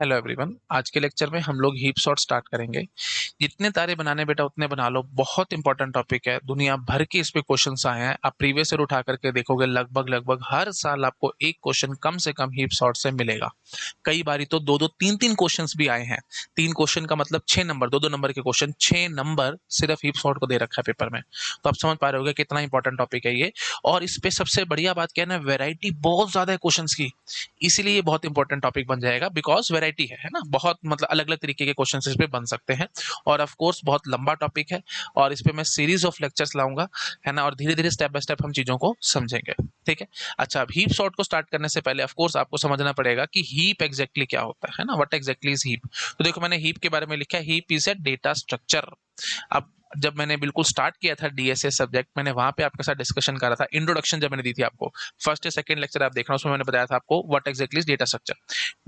Hello everyone, आज के lecture में हम लोग हीप सॉर्ट स्टार्ट करेंगे। जितने तारे बनाने बेटा उतने बना लो, बहुत इंपॉर्टेंट टॉपिक है। दुनिया भर के इस पे क्वेश्चंस आए हैं। आप प्रीवियस ईयर उठा करके देखोगे, लगभग लगभग हर साल आपको एक क्वेश्चन कम से कम हीप सॉर्ट से मिलेगा। कई बारी तो दो दो तीन तीन क्वेश्चंस भी आए हैं। 3 क्वेश्चन का मतलब 6 नंबर, दो दो नंबर के क्वेश्चन, 6 नंबर सिर्फ हीप सॉर्ट को दे रखा है पेपर में। तो आप समझ पा रहे होगे कितना इंपॉर्टेंट टॉपिक है ये। और इस पे सबसे बढ़िया बात क्या है ना, वैरायटी बहुत ज्यादा है क्वेश्चन की। इसीलिए ये बहुत इंपॉर्टेंट टॉपिक बन जाएगा, बिकॉज वैरायटी है ना, बहुत मतलब अलग अलग तरीके के क्वेश्चन इस पे बन सकते हैं। और ऑफ कोर्स बहुत लंबा टॉपिक है, और इस पे मैं सीरीज ऑफ लेक्चर्स लाऊंगा, है ना, और धीरे धीरे स्टेप बाय स्टेप हम चीजों को समझेंगे। ठीक है। अच्छा, अब हीप सॉर्ट को स्टार्ट करने से पहले ऑफ कोर्स आपको समझना पड़ेगा कि हीप एग्जैक्टली क्या होता है ना, व्हाट एग्जैक्टली इज हीप। तो देखो, मैंने हीप के बारे में लिखा है, heap is a data structure. अब जब मैंने बिल्कुल स्टार्ट किया था डीएसए सब्जेक्ट, मैंने वहां पे आपके साथ डिस्कशन करा था, इंट्रोडक्शन जब मैंने दी थी आपको, फर्स्ट या सेकंड लेक्चर आप देखना, उसमें मैंने बताया था आपको what exactly is data structure.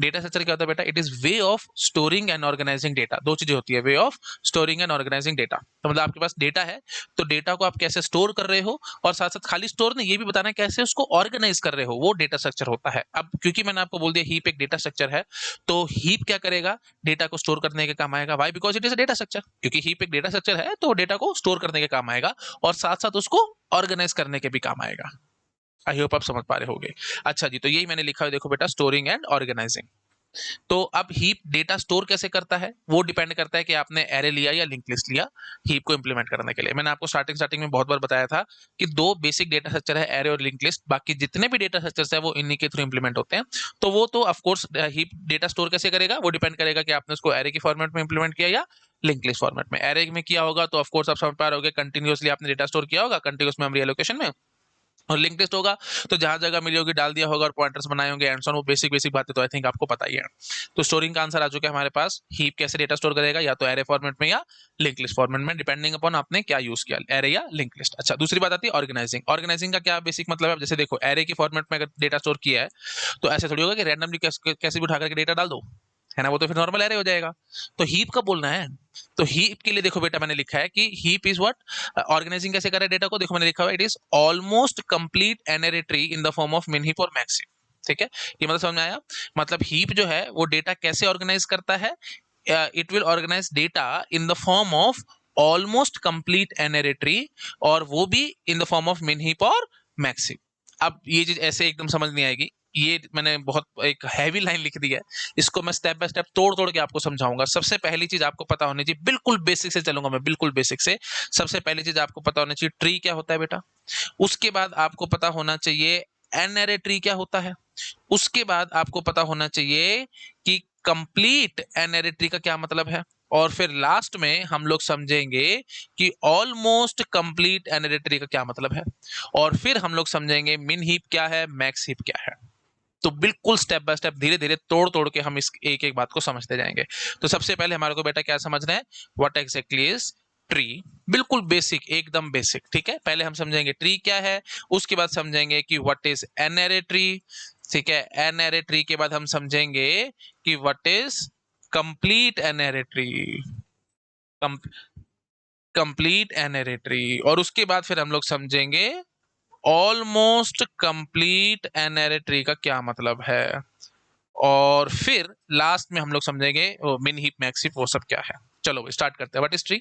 Data structure क्या होता है बेटा? It is way of storing and organizing data. दो चीजें होती है, way of storing and organizing data. तो मतलब आपके पास डेटा है, तो डेटा को आप कैसे स्टोर कर रहे हो, और साथ साथ खाली स्टोर नहीं, ये भी बताना है कैसे उसको ऑर्गेनाइज कर रहे हो, वो डेटा स्ट्रक्चर होता है। अब क्योंकि मैंने आपको बोल दिया हीप एक डेटा स्ट्रक्चर है, तो हीप क्या करेगा? डेटा को स्टोर करने के काम आएगा। Why? Because it is a data structure. क्योंकि हीप एक डेटा स्ट्रक्चर है, तो डेटा को स्टोर करने के काम आएगा, और साथ साथ उसको ऑर्गेनाइज करने के भी काम आएगा। आई होप आप समझ पा रहे होगे। अच्छा जी, तो यही मैंने लिखा है, देखो बेटा, स्टोरिंग एंड ऑर्गेनाइजिंग। तो अब हीप डेटा स्टोर कैसे करता है, वो डिपेंड करता है कि आपने एरे लिया या लिंक लिस्ट लिया हीप को इंप्लीमेंट करने के लिए। मैंने आपको स्टार्टिंग में बहुत बार बताया था कि दो बेसिक डेटा स्ट्रक्चर है, एरे और लिंक लिस्ट। बाकी जितने भी डेटा स्ट्रक्चर्स है वो इन्हीं के थ्रू इंप्लीमेंट होते हैं। तो वो तो of course heap data store कैसे करेगा, वो डिपेंड करेगा कि आपने उसको एरे की फॉर्मेट में इंप्लीमेंट किया या लिंक लिस्ट फॉर्मेट में। एरे में किया होगा तो ऑफ कोर्स आप समझ पा रहे होगे, कंटिन्यूअसली आपने डेटा स्टोर किया होगा, कंटिन्यूअस मेमोरी एलोकेशन में। और लिंक लिस्ट होगा तो जहां जगह मिली होगी डाल दिया होगा, और पॉइंटर्स बनाए होंगे एंड सो ऑन। वो बेसिक बेसिक बातें तो आई थिंक आपको पता ही है। तो स्टोरिंग का आंसर आ चुका है हमारे पास। हीप कैसे डेटा स्टोर करेगा, या तो एरे फॉर्मेट में या लिंक लिस्ट फॉर्मेट में, डिपेंडिंग अपॉन आपने क्या यूज किया, एरे या लिंक लिस्ट। अच्छा, दूसरी बात आती है ऑर्गेनाइजिंग। ऑर्गेनाइजिंग का क्या बेसिक मतलब है? जैसे देखो, एरे की फॉर्मेट में अगर डेटा स्टोर किया है, तो ऐसे थोड़ी होगा कि रैंडमली कैसे भी उठा करके डेटा डाल दो, है ना, वो तो फिर नॉर्मल एरे हो जाएगा। तो हीप का बोलना है। तो हीप के लिए देखो बेटा, मैंने लिखा है कि हीप इज व्हाट ऑर्गेनाइजिंग कैसे करे डेटा को। देखो मैंने लिखा हुआ है, it is almost complete n-ary tree in the form of min heap और मैक्स हीप। ठीक है, ये मतलब समझ में आया? मतलब हीप जो है वो डेटा कैसे ऑर्गेनाइज करता है? It will organise data in the form of almost complete n-ary tree, और वो भी in the form of min heap और मैक्स हीप। अब ये चीज ऐसे एकदम समझ नहीं आएगी, ये मैंने बहुत एक हैवी लाइन लिख दी है। इसको मैं स्टेप बाय स्टेप तोड़ तोड़ के आपको समझाऊंगा। सबसे पहली चीज आपको पता होनी चाहिए, बिल्कुल बेसिक से चलूंगा मैं, बिल्कुल बेसिक से। सबसे पहली चीज आपको पता होनी चाहिए, ट्री क्या होता है बेटा। उसके बाद आपको पता होना चाहिए एन एरे ट्री क्या होता है। उसके बाद आपको पता होना चाहिए कि कंप्लीट एन एरे ट्री का क्या मतलब है। और फिर लास्ट में हम लोग समझेंगे कि almost complete an array tree का क्या मतलब है। और फिर हम लोग समझेंगे मिन हीप क्या है, मैक्स हीप क्या है। तो बिल्कुल स्टेप बाय स्टेप, धीरे धीरे तोड़ तोड़ के हम इस एक एक बात को समझते जाएंगे। तो सबसे पहले हमारे को बेटा क्या समझना है, व्हाट एग्जैक्टली इज ट्री। बिल्कुल बेसिक, एकदम बेसिक। ठीक है, पहले हम समझेंगे ट्री क्या है, उसके बाद समझेंगे कि what is an array tree. ठीक है, एन एरे ट्री के बाद हम समझेंगे कि what is complete an array tree, complete an array tree. और उसके बाद फिर हम लोग समझेंगे almost complete an array tree का क्या मतलब है। और फिर लास्ट में हम लोग समझेंगे मिन हीप, मैक्स हीप, वो सब क्या है। चलो स्टार्ट करते हैं। What is tree?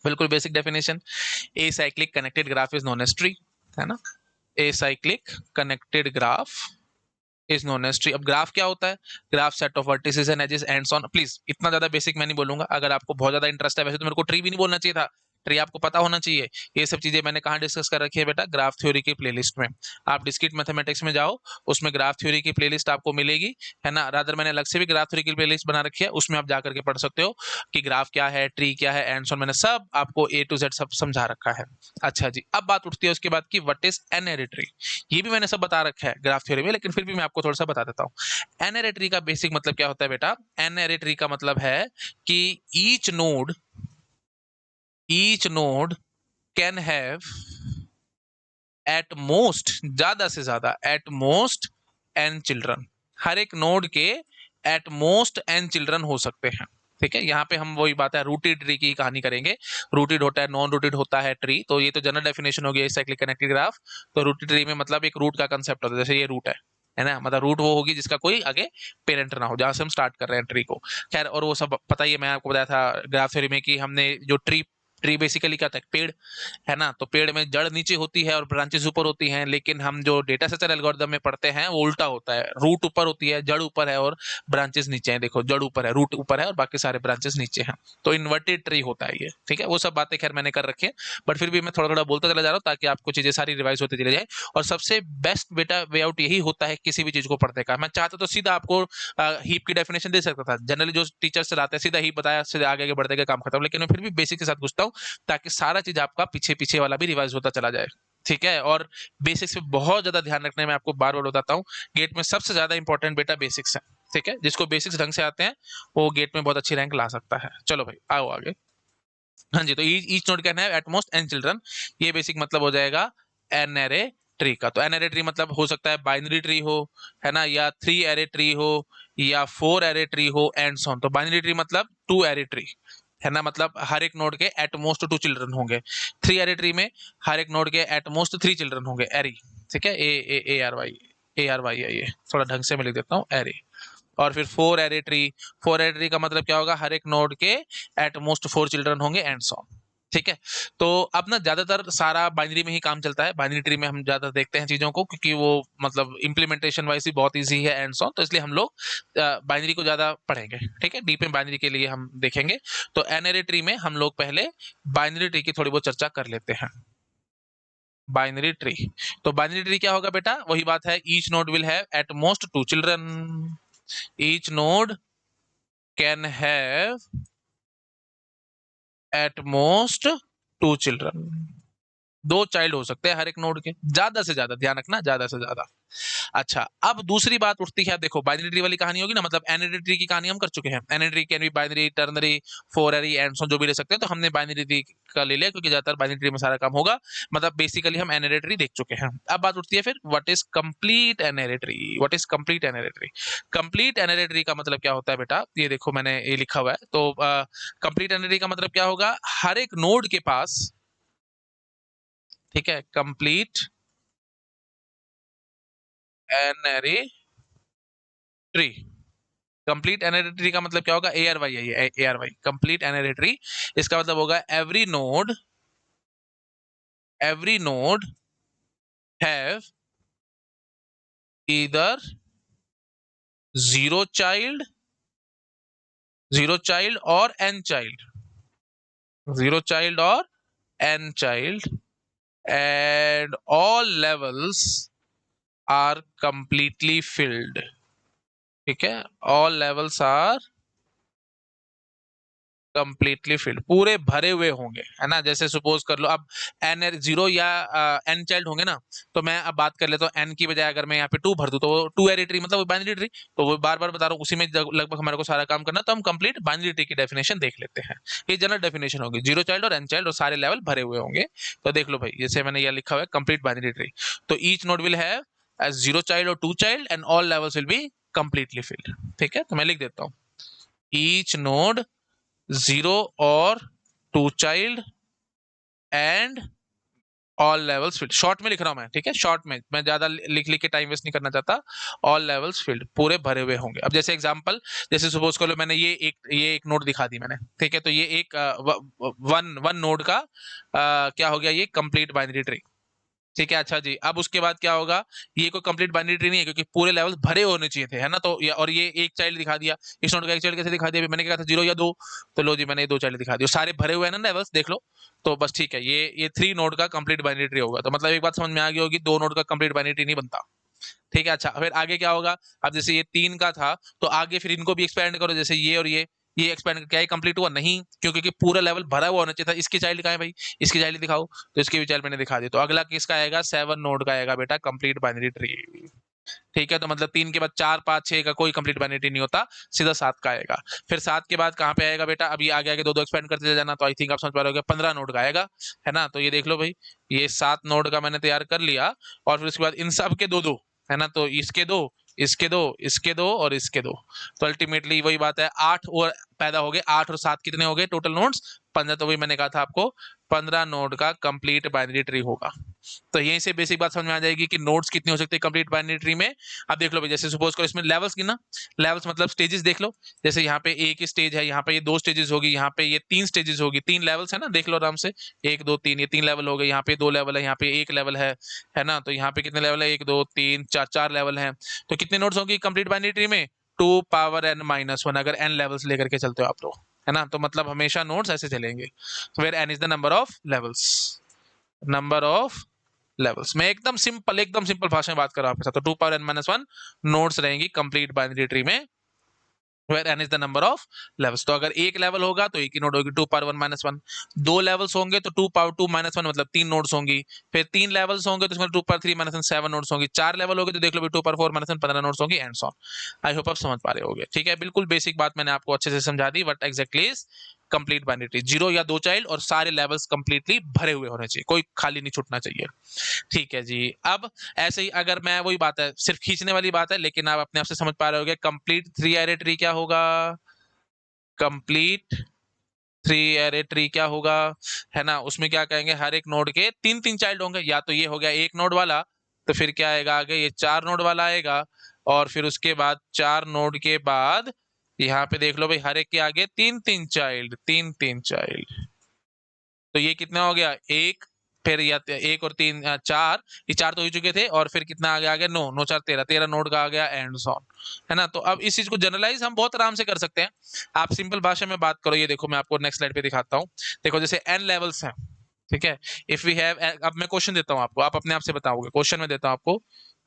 बिल्कुल basic definition, acyclic connected graph is known as tree, है ना। Acyclic connected graph is known as tree. अब ग्राफ क्या होता है? Graph set of vertices and edges and so on. Please इतना ज्यादा basic मैं नहीं बोलूंगा, अगर आपको बहुत ज्यादा इंटरेस्ट है, वैसे तो मेरे को ट्री भी नहीं बोलना चाहिए था, ट्री आपको पता होना चाहिए। ये सब चीजें मैंने कहाँ डिस्कस कर रखी है बेटा? ग्राफ थ्योरी की प्लेलिस्ट में। आप डिस्क्रीट मैथमेटिक्स में जाओ, उसमें ग्राफ थ्योरी की प्लेलिस्ट आपको मिलेगी, है ना। रादर मैंने अलग से भी ग्राफ थ्योरी की प्लेलिस्ट बना रखी है, उसमें आप जाकर के पढ़ सकते हो कि ग्राफ क्या है, ट्री क्या है, एंड सो ऑन। मैंने सब आपको ए टू जेड सब समझा रखा है। अच्छा जी, अब बात उठती है उसके बाद की what is an array tree. ये भी मैंने सब बता रखा है ग्राफ थ्योरी में, लेकिन फिर भी मैं आपको थोड़ा सा बता देता हूँ। एन एरे ट्री का बेसिक मतलब क्या होता है बेटा? एन एरे ट्री का मतलब है कि each node can have at most, ज्यादा से ज्यादा, एट मोस्ट एन चिल्ड्रन। हर एक नोड के एट मोस्ट एन चिल्ड्रन हो सकते हैं। ठीक है, यहाँ पे हम वही बात है, रूटेड ट्री की कहानी करेंगे। रूटेड होता है, नॉन रूटेड होता है ट्री। तो ये तो जनरल डेफिनेशन हो गया साइक्लिक कनेक्टेड ग्राफ। तो रूटेड ट्री में मतलब एक रूट का कंसेप्ट होता है, जैसे ये रूट है, है ना, मतलब रूट वो होगी जिसका कोई आगे पेरेंट ना हो, जहां से हम स्टार्ट कर रहे हैं ट्री को। खैर, और वो सब पता ही है, मैं आपको बताया था ग्राफ थ्योरी में कि हमने जो ट्री ट्री बेसिकली क्या होता है, पेड़, है ना, तो पेड़ में जड़ नीचे होती है और ब्रांचेस ऊपर होती हैं, लेकिन हम जो डेटा स्ट्रक्चर एल्गोरिथम में पढ़ते हैं वो उल्टा होता है, रूट ऊपर होती है, जड़ ऊपर है और ब्रांचेस नीचे हैं। देखो, जड़ ऊपर है, रूट ऊपर है और बाकी सारे ब्रांचेस नीचे हैं, तो इन्वर्टेड ट्री होता है ये। ठीक है, वो सब बातें खैर मैंने कर रखी है, बट फिर भी मैं थोड़ा थोड़ा बोलता चला जा रहा हूँ ताकि आपको चीजें सारी रिवाइज होती चली जाए। और सबसे बेस्ट बेटा वे आउट यही होता है किसी भी चीज को पढ़ने का। मैं चाहता तो सीधा आपको हीप की डेफिनेशन दे सकता था, जनरली जो टीचर्स चलाते हैं सीधा हीप बताया, सीधा आगे आगे बढ़ते गए, काम खत्म, लेकिन मैं फिर भी बेसिक के साथ घुसता हूँ ताकि सारा चीज आपका पीछे पीछे वाला भी रिवाइज होता चला जाए। ठीक है, और बेसिक्स पे बहुत ज्यादा ध्यान रखना है, मैं आपको बार बार बताता हूँ, गेट में सबसे ज्यादा इंपॉर्टेंट बेटा बेसिक्स है। ठीक है, जिसको बेसिक्स ढंग से आते हैं वो गेट में बहुत अच्छी रैंक ला सकता है। चलो भाई, आओ आगे। हाँ जी, तो each node can have at most n children, ये बेसिक मतलब हो जाएगा एन एरे ट्री का। तो एन एरे ट्री मतलब हो सकता है बाइनरी ट्री हो, है ना, या 3 एरे ट्री हो, या 4 एरे ट्री हो, एंड सो ऑन। तो बाइनरी ट्री मतलब 2 एरे ट्री, है ना, मतलब हर एक नोड के एट मोस्ट 2 चिल्ड्रन होंगे। 3 एरे ट्री में हर एक नोड के एट मोस्ट 3 चिल्ड्रन होंगे, एरी। ठीक है, ए आर वाई है, ये थोड़ा ढंग से मैं लिख देता हूँ, एरी। और फिर 4 एरे ट्री का मतलब क्या होगा, हर एक नोड के एट मोस्ट 4 चिल्ड्रन होंगे, एंड सो ऑन। ठीक है, तो अब ना ज्यादातर सारा बाइनरी में ही काम चलता है, बाइनरी ट्री में हम ज्यादा देखते हैं चीजों को, क्योंकि वो मतलब इंप्लीमेंटेशन वाइज भी बहुत इजी है, एंड सो ऑन, तो इसलिए हम लोग बाइनरी को ज्यादा पढ़ेंगे। ठीक है, डीप में बाइनरी के लिए हम देखेंगे। तो एन एरे ट्री में हम लोग पहले बाइनरी ट्री की थोड़ी बहुत चर्चा कर लेते हैं। बाइनरी ट्री, तो बाइनरी ट्री क्या होगा बेटा, वही बात है, each node will have at most 2 children, each node can have at most 2 children, 2 child हो सकते हैं हर एक नोड के, ज्यादा से ज्यादा, ध्यान रखना, ज्यादा से ज्यादा। अच्छा, अब दूसरी बात उठती है, देखो बाइनरी ट्री वाली कहानी होगी ना, मतलब एनरी ट्री की कहानी हम कर चुके हैं, n-ary tree can be binary, ternary, four-ary, and so जो भी ले सकते हैं, तो हमने बाइनरी ट्री का ले लिया क्योंकि ज्यादातर बाइनरी ट्री में सारा काम होगा, मतलब बेसिकली हम एनरी ट्री देख चुके हैं। अब बात उठती है फिर, what is complete n ary tree, what is complete n ary tree. Complete n ary tree का मतलब क्या होता है बेटा, ये देखो मैंने ये लिखा हुआ है, तो कंप्लीट एनरी ट्री का मतलब क्या होगा, हर एक नोड के पास, ठीक है, complete n ary tree, complete n ary का मतलब क्या होगा, ए आर वाई है, ये A R Y, complete n ary tree. इसका मतलब होगा every node have either zero child, zero child और एन चाइल्ड, जीरो चाइल्ड और n child, and all levels are completely filled. ठीक है, all levels are completely filled, पूरे भरे हुए होंगे, है ना। जैसे सपोज कर लो, अब एन जीरो या एन चाइल्ड होंगे ना, तो मैं अब बात कर लेता हूँ, एन की बजाय अगर मैं यहाँ पे 2 भर दूं तो 2 एरी ट्री, मतलब बाइनरी ट्री, तो वो बार बार बता रहा हूँ, उसी में लगभग हमारे को सारा काम करना, तो हम कंप्लीट बाइनरी ट्री की डेफिनेशन देख लेते हैं। ये जनरल डेफिनेशन होगी, जीरो चाइल्ड और एन चाइल्ड और सारे लेवल भरे हुए होंगे। तो देख लो भाई, जैसे मैंने यह लिखा हुआ है कंप्लीट बाइनरी ट्री, तो each node will have as zero child और 2 child and all levels will be completely filled. ठीक है, तो मैं लिख देता हूँ, ईच नोड 0 और 2 child and all levels field, short में लिख रहा हूं मैं, ठीक है, शॉर्ट में, मैं ज्यादा लिख लिख के टाइम वेस्ट नहीं करना चाहता। ऑल लेवल्स फील्ड पूरे भरे हुए होंगे। अब जैसे एग्जांपल, जैसे सपोज कर लो मैंने ये एक नोड दिखा दी मैंने, ठीक है, तो ये एक वन वन नोड का क्या हो गया, ये कंप्लीट बाइनरी ट्री। ठीक है, अच्छा जी, अब उसके बाद क्या होगा, ये कोई कंप्लीट बाइनरी ट्री नहीं है क्योंकि पूरे लेवल भरे होने चाहिए थे, है ना, तो और ये एक चाइल्ड दिखा दिया, इस नोड का एक चाइल्ड कैसे दिखा दिया, मैंने कहा था 0 या 2, तो लो जी, मैंने 2 चाइल्ड दिखा दिया, सारे भरे हुए हैं ना लेवल्स, देख लो। तो बस ठीक है, ये 3 नोड का कंप्लीट बाइनरी ट्री होगा, तो मतलब एक बात समझ में आ गई होगी, 2 नोड का कंप्लीट बाइनरी ट्री नहीं बनता। ठीक है, अच्छा, फिर आगे क्या होगा, अब जैसे ये 3 का था, तो आगे फिर इनको भी एक्सपेंड करो, जैसे ये और ये एक्सपेंड, क्या ये कंप्लीट हुआ, नहीं, क्योंकि पूरा लेवल भरा हुआ होना चाहिए था। इसकी चाइल्ड कहाँ है भाई, इसकी चाइल्ड दिखाओ, तो इसकी भी चाइल्ड मैंने दिखा दी, तो अगला किसका आएगा, 7 नोड का आएगा बेटा कंप्लीट बाइनरी ट्री। ठीक है, तो मतलब 3 के बाद 4 5 6 का कोई कंप्लीट बाइनरी ट्री नहीं होता, सीधा 7 का आएगा। फिर 7 के बाद कहाँ पे आएगा बेटा, अब ये आगे आगे 2 2 एक्सपेंड करते चले जाना, तो आई थिंक आप समझ पा रहे हो, 15 नोड का आएगा, है ना। तो ये देख लो भाई, ये 7 नोड का मैंने तैयार कर लिया, और फिर उसके बाद इन सब के 2 2, है ना, तो इसके 2, इसके 2, इसके 2 और इसके 2, तो अल्टीमेटली वही बात है, 8 और पैदा हो गए, 8 और 7 कितने हो गए टोटल नोड्स, 15, तो वही मैंने कहा था आपको, 15 नोड का कंप्लीट बाइनरी ट्री होगा। तो यहीं से बेसिक बात समझ में आ जाएगी कि नोड्स कितने हो सकते हैं कंप्लीट बाइनरी ट्री में। अब देख लो भाई, जैसे सपोज करो इसमें लेवल्स गिना, लेवल्स मतलब स्टेजेस देख लो। जैसे यहाँ पे एक ही स्टेज है, यहाँ पे ये 2 स्टेजेस होगी, यहाँ पे ये 3 स्टेजेस होगी, 3 लेवल्स है ना, देख लो आराम से, 1 2 3, ये 3 लेवल हो गए, यहाँ पे 2 लेवल है, यहाँ पे 1 लेवल है ना। तो यहाँ पे कितने लेवल है, 1 2 3 4, 4 लेवल है। तो कितने नोड्स होंगी कंप्लीट बाइनरी ट्री में, 2 पावर n माइनस 1, अगर n लेवल्स लेकर के चलते हो आप लोग, है ना। तो मतलब हमेशा नोड्स ऐसे चलेंगे, where n is the number of levels, number of levels. मैं एकदम सिंपल भाषा में बात कर रहा हूं आपके साथ। तो 2 पावर n माइनस 1 नोड्स रहेंगी कंप्लीट बाइनरी ट्री में, where n is the number of levels। तो अगर एक लेवल होगा तो एक ही नोड होगी, 2 पावर 1 माइनस 1। 2 लेवल्स होंगे तो 2 पावर 2 माइनस 1 मतलब 3 नोड्स होंगी। फिर 3 लेवल्स होंगे तो इसमें 2 पावर 3 माइनस 1 7 नोड्स होंगी। 4 लेवल होंगे तो देख लो भी 2 पावर 4 माइनस 1 15 नोड्स होंगी, and so on. I hope आप समझ पा रहे होगे, ठीक है। बिल्कुल बेसिक बात मैंने आपको अच्छे से समझा दी, but exactly is complete binary tree, 0 या 2 चाइल्ड और सारे लेवल्स कंप्लीटली भरे हुए होने चाहिए, कोई खाली नहीं छूटना चाहिए। ठीक है जी। अब ऐसे ही अगर मैं, वही बात है, सिर्फ खींचने वाली बात है, लेकिन आप अपने आप से समझ पा रहे होगे कंप्लीट 3 एरे ट्री क्या होगा, कंप्लीट 3 एरे ट्री क्या होगा, है ना। उसमें क्या कहेंगे, हर एक नोड के 3 3 चाइल्ड होंगे। या तो ये हो गया एक नोड वाला, तो फिर क्या आएगा आगे, ये 4 नोड वाला आएगा, और फिर उसके बाद 4 नोड के बाद यहाँ पे देख लो भाई, हर एक के आगे 3 3 चाइल्ड, 3 3 चाइल्ड। तो ये कितना हो गया, एक, फिर या एक और 3 4, ये 4 तो हो चुके थे, और फिर कितना आगे आ गया, 9 9 4 13, 13 नोड का आ गया, एंड सो ऑन, है ना। तो अब इस चीज को जनरलाइज हम बहुत आराम से कर सकते हैं। आप सिंपल भाषा में बात करो, ये देखो मैं आपको नेक्स्ट स्लाइड पे दिखाता हूँ। देखो जैसे n लेवल्स हैं, ठीक है। इफ वी हैव, अब मैं क्वेश्चन देता हूँ आपको, आप अपने आप से बताओगे, क्वेश्चन में देता हूँ आपको,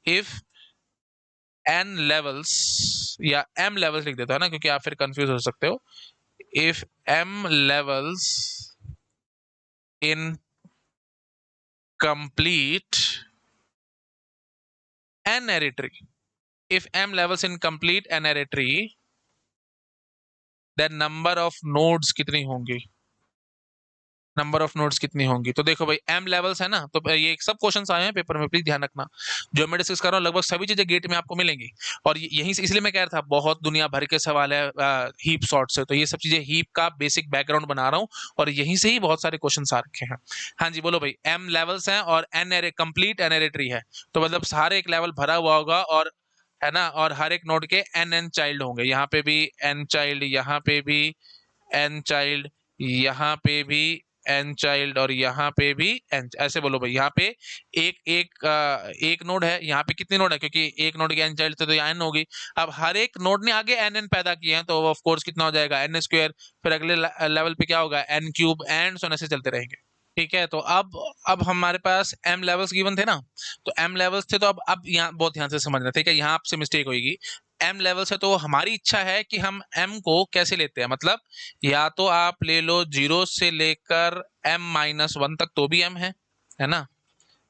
इफ n लेवल्स, या m लेवल्स लिख देता है ना, क्योंकि आप फिर कंफ्यूज हो सकते हो। If m levels in complete an array tree, if m levels in complete an array tree, then number of nodes कितनी होंगी, नंबर ऑफ नोड्स कितनी होंगी। तो देखो भाई m लेवल्स है ना, तो ये सब क्वेश्चंस आए हैं पेपर में, प्लीज ध्यान रखना। जो मैं डिस्कस कर रहा हूँ लगभग सभी चीजें गेट में आपको मिलेंगी, और यहीं से, इसलिए मैं कह रहा था बहुत दुनिया भर के सवाल है हीप सॉर्ट से, तो ये सब चीजें हीप का बेसिक बैकग्राउंड बना रहा हूँ, और यहीं से ही बहुत सारे क्वेश्चन आ रखे हैं। हाँ जी बोलो भाई, m लेवल्स हैं और n array complete n ary tree है, तो मतलब सारे एक लेवल भरा हुआ होगा, और है ना, और हर एक नोड के n चाइल्ड होंगे, यहाँ पे भी n चाइल्ड, यहाँ पे भी n चाइल्ड, यहाँ पे भी n चाइल्ड, और यहाँ पे भी n, ऐसे बोलो भाई। यहाँ पे एक नोड है, यहाँ पे कितने नोड है, क्योंकि एक नोड के n चाइल्ड थे तो यहाँ n होगी। अब हर एक नोड ने आगे n पैदा किए हैं, तो ऑफ कोर्स कितना हो जाएगा, n स्क्वायर। फिर अगले लेवल पे क्या होगा, n क्यूब, एंड सो ऐसे चलते रहेंगे। ठीक है। तो अब हमारे पास m लेवल्स गिवन थे ना, तो m लेवल्स थे, तो अब यहाँ बहुत ध्यान से समझना, ठीक है। यहाँ आपसे मिस्टेक होगी, m लेवल्स है तो हमारी इच्छा है कि हम m को कैसे लेते हैं, मतलब या तो आप ले लो 0 से लेकर m माइनस 1 तक तो भी m है ना,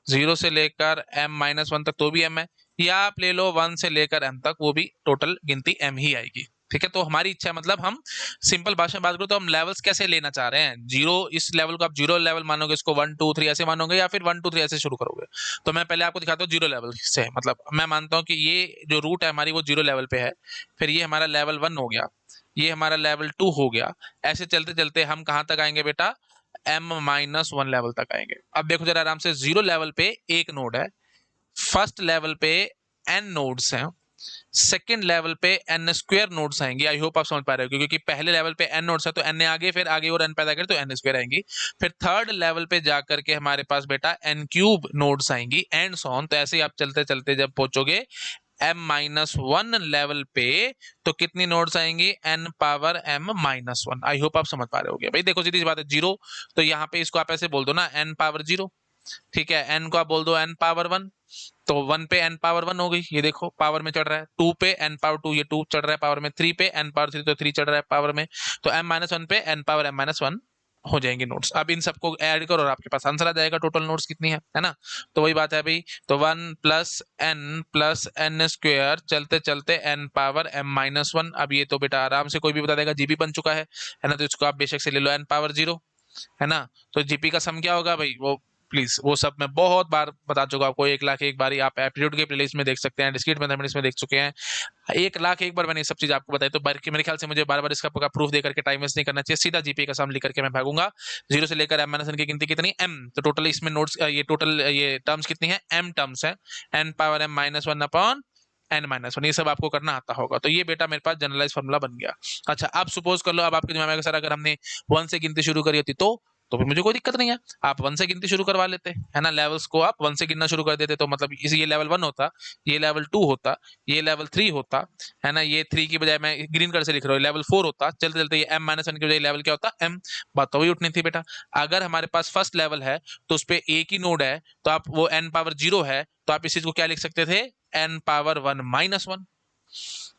0 से लेकर m माइनस 1 तक तो भी m है, या आप ले लो 1 से लेकर m तक, वो भी टोटल गिनती m ही आएगी। ठीक है। तो हमारी इच्छा है, मतलब हम सिंपल भाषा में बात करें तो हम लेवल्स कैसे लेना चाह रहे हैं, 0, इस लेवल को आप 0 लेवल मानोगे, इसको 1 2 3 ऐसे मानोगे, या फिर 1 2 3 ऐसे शुरू करोगे। तो मैं पहले आपको दिखाता हूँ 0 लेवल से, मतलब मैं मानता हूँ कि ये जो रूट है हमारी वो 0 लेवल पे है, फिर ये हमारा लेवल 1 हो गया, ये हमारा लेवल 2 हो गया, ऐसे चलते चलते हम कहाँ तक आएंगे बेटा, m माइनस 1 लेवल तक आएंगे। अब देखो जरा आराम से, 0 लेवल पे एक नोड है, फर्स्ट लेवल पे n नोड्स हैं, सेकेंड लेवल पे n स्क्वायर नोड्स आएंगे। आई होप आप समझ पा रहे हो, क्योंकि पहले लेवल पे n नोड्स है तो n आगे, फिर आगे और n पैदा करें तो n स्क्वायर आएंगी। फिर थर्ड लेवल पे जाकर के हमारे पास बेटा n क्यूब नोड्स आएंगी, एंड सो ऑन। तो ऐसे ही आप चलते चलते जब पहुंचोगे m माइनस 1 लेवल पे, तो कितनी नोड्स आएंगी, n power m minus 1। I hope आप समझ पा रहे होगे भाई। देखो सीधी सी बात है, 0, तो यहाँ पे इसको आप ऐसे बोल दो ना, n पावर 0, ठीक है। n को आप बोल दो n पावर 1, तो 1 पे n पावर 1 हो गई, ये देखो पावर में चढ़ रहा है। 2 पे n पावर 2, ये 2 चढ़ रहा है पावर में। 3 पे n पावर 3, तो 3 चढ़ रहा है पावर में। तो m माइनस 1 पे n पावर m माइनस 1 हो जाएंगे नोट्स। अब इन सबको ऐड करो और आपके पास आंसर आ जाएगा, टोटल नोट्स कितनी है ना। तो वही बात है भाई, तो 1 प्लस n स्क्वायर, चलते चलते n पावर m माइनस 1। अब ये तो बेटा आराम से कोई भी बता देगा, जीबी बन चुका है ना। तो इसको आप बेशक से ले लो n पावर 0, है ना। तो जीपी का सम क्या होगा भाई, वो प्लीज, वो सब मैं बहुत बार बता चुका हूं आपको, 1 लाख एक बारी आप एप्टीट्यूड के प्लेलिस्ट में देख सकते हैं, डिस्क्रीट मैथमेटिक्स में देख चुके हैं, 1 लाख एक बार मैंने ये सब चीज आपको बताई। तो मेरे ख्याल से मुझे बार बार इसका प्रूफ दे करके टाइम वेस्ट नहीं करना चाहिए, सीधा जीपीए का सम लिख करके मैं भागूंगा। 0 से लेकर m माइनस 1 की गिनती कितनी, m, तो टोटल इसमें नोट्स, ये टोटल ये टर्म्स कितनी है, m टर्म्स है, n power m minus 1 upon n minus 1, ये सब आपको करना आता होगा। तो ये बेटा मेरे पास जनरलाइज फॉर्मूला बन गया। अच्छा, अब सपोज कर लो, अब आपके दिमाग में सर अगर हमने 1 से गिनती शुरू करी होती तो फिर मुझे कोई दिक्कत नहीं है, आप 1 से गिनती शुरू करवा लेते, है ना, लेवल्स को आप 1 से गिनना शुरू कर देते, तो मतलब इस ये लेवल 1 होता, ये लेवल 2 होता, ये लेवल 3 होता, है ना, ये 3 की बजाय मैं ग्रीन कलर से लिख रहा हूँ, लेवल 4 होता, चलते चलते ये m माइनस 1 की बजाय लेवल क्या होता, m। बात तो वही उठनी थी बेटा। अगर हमारे पास फर्स्ट लेवल है तो उस पर एक ही नोड है, तो आप वो n पावर 0 है, तो आप इस चीज को क्या लिख सकते थे, n पावर 1 माइनस 1।